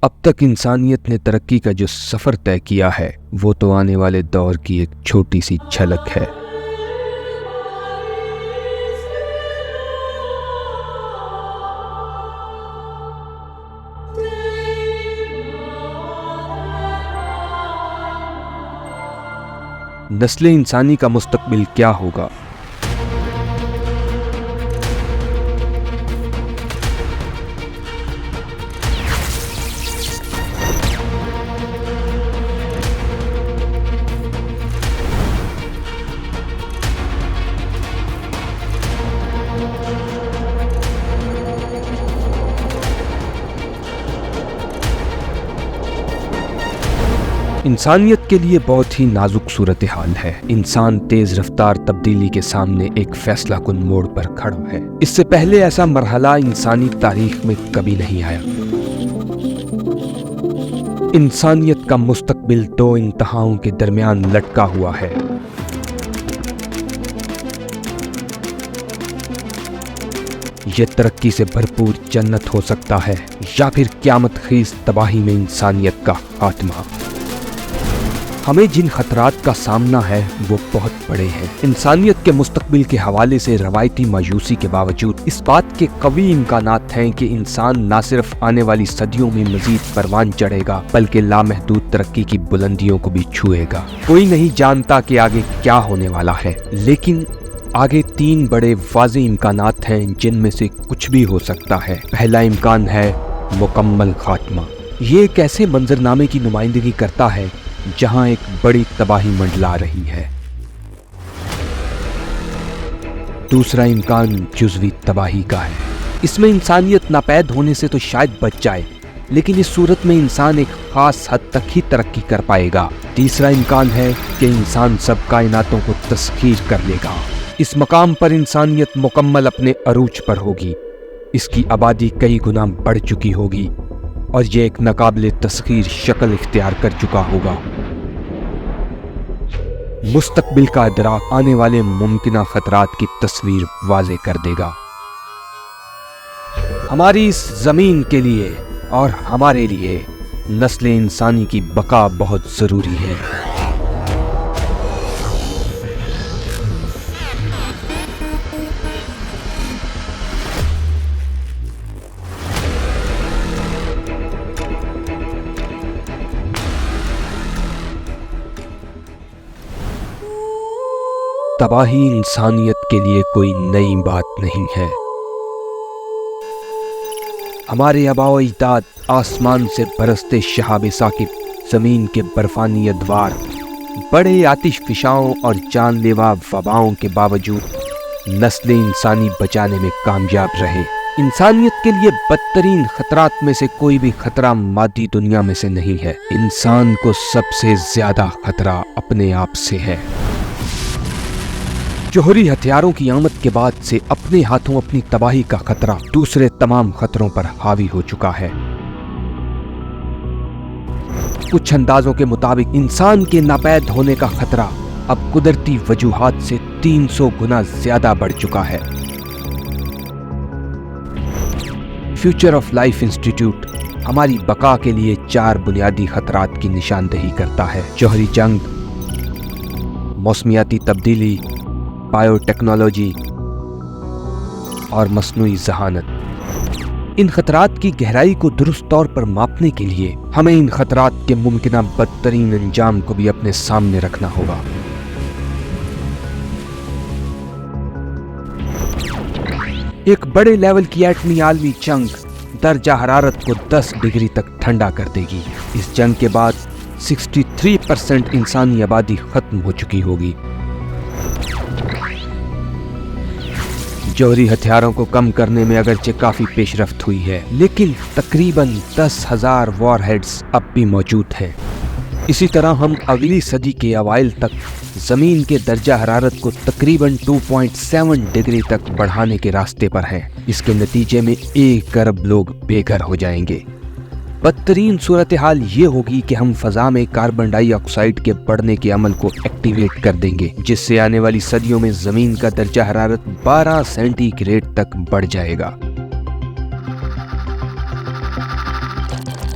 اب تک انسانیت نے ترقی کا جو سفر طے کیا ہے وہ تو آنے والے دور کی ایک چھوٹی سی جھلک ہے۔ نسل انسانی کا مستقبل کیا ہوگا؟ انسانیت کے لیے بہت ہی نازک صورتحال ہے۔ انسان تیز رفتار تبدیلی کے سامنے ایک فیصلہ کن موڑ پر کھڑا ہے۔ اس سے پہلے ایسا مرحلہ انسانی تاریخ میں کبھی نہیں آیا۔ انسانیت کا مستقبل دو انتہاؤں کے درمیان لٹکا ہوا ہے۔ یہ ترقی سے بھرپور جنت ہو سکتا ہے یا پھر قیامت خیز تباہی میں انسانیت کا خاتمہ۔ ہمیں جن خطرات کا سامنا ہے وہ بہت بڑے ہیں۔ انسانیت کے مستقبل کے حوالے سے روایتی مایوسی کے باوجود اس بات کے قوی امکانات ہیں کہ انسان نہ صرف آنے والی صدیوں میں مزید پروان چڑھے گا بلکہ لامحدود ترقی کی بلندیوں کو بھی چھوئے گا۔ کوئی نہیں جانتا کہ آگے کیا ہونے والا ہے، لیکن آگے تین بڑے واضح امکانات ہیں جن میں سے کچھ بھی ہو سکتا ہے۔ پہلا امکان ہے مکمل خاتمہ۔ یہ ایک ایسے منظرنامے کی نمائندگی کرتا ہے جہاں ایک بڑی تباہی منڈلا رہی ہے۔ دوسرا امکان جزوی تباہی کا ہے۔ اس میں انسانیت ناپید ہونے سے تو شاید بچ جائے، لیکن اس صورت میں انسان ایک خاص حد تک ہی ترقی کر پائے گا۔ تیسرا امکان ہے کہ انسان سب کائناتوں کو تسخیر کر لے گا۔ اس مقام پر انسانیت مکمل اپنے عروج پر ہوگی۔ اس کی آبادی کئی گنا بڑھ چکی ہوگی اور یہ ایک ناقابل تسخیر شکل اختیار کر چکا ہوگا۔ مستقبل کا ادراک آنے والے ممکنہ خطرات کی تصویر واضح کر دے گا۔ ہماری اس زمین کے لیے اور ہمارے لیے نسل انسانی کی بقا بہت ضروری ہے۔ تباہی انسانیت کے لیے کوئی نئی بات نہیں ہے۔ ہمارے آباء و اجداد آسمان سے برستے شہاب ثاقب، زمین کے برفانی ادوار، بڑے آتش فشاؤں اور جان لیوا وباؤں کے باوجود نسل انسانی بچانے میں کامیاب رہے۔ انسانیت کے لیے بدترین خطرات میں سے کوئی بھی خطرہ مادی دنیا میں سے نہیں ہے۔ انسان کو سب سے زیادہ خطرہ اپنے آپ سے ہے۔ جوہری ہتھیاروں کی آمد کے بعد سے اپنے ہاتھوں اپنی تباہی کا خطرہ دوسرے تمام خطروں پر حاوی ہو چکا ہے۔ کچھ اندازوں کے مطابق انسان کے ناپید ہونے کا خطرہ اب قدرتی وجوہات سے 300 گنا زیادہ بڑھ چکا ہے۔ فیوچر آف لائف انسٹیٹیوٹ ہماری بقا کے لیے 4 بنیادی خطرات کی نشاندہی کرتا ہے: جوہری جنگ، موسمیاتی تبدیلی، بائیو ٹیکنالوجی اور مصنوعی ذہانت۔ ان خطرات کی گہرائی کو درست طور پر ماپنے کے لیے ہمیں ان خطرات کے ممکنہ بدترین انجام کو بھی اپنے سامنے رکھنا ہوگا۔ ایک بڑے لیول کی ایٹمی عالمی جنگ درجہ حرارت کو 10 ڈگری تک ٹھنڈا کر دے گی۔ اس جنگ کے بعد 63% انسانی آبادی ختم ہو چکی ہوگی۔ جوہری ہتھیاروں کو کم کرنے میں اگرچہ کافی پیش رفت ہوئی ہے، لیکن تقریباً 10,000 وار ہیڈز اب بھی موجود ہیں۔ اسی طرح ہم اگلی صدی کے اوائل تک زمین کے درجہ حرارت کو تقریباً 2.7 ڈگری تک بڑھانے کے راستے پر ہیں۔ اس کے نتیجے میں 1 ارب لوگ بے گھر ہو جائیں گے۔ بدترین صورتحال یہ ہوگی کہ ہم فضا میں کاربن ڈائی آکسائیڈ کے بڑھنے کے عمل کو ایکٹیویٹ کر دیں گے، جس سے آنے والی صدیوں میں زمین کا درجہ حرارت 12 سینٹی گریڈ تک بڑھ جائے گا۔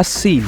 80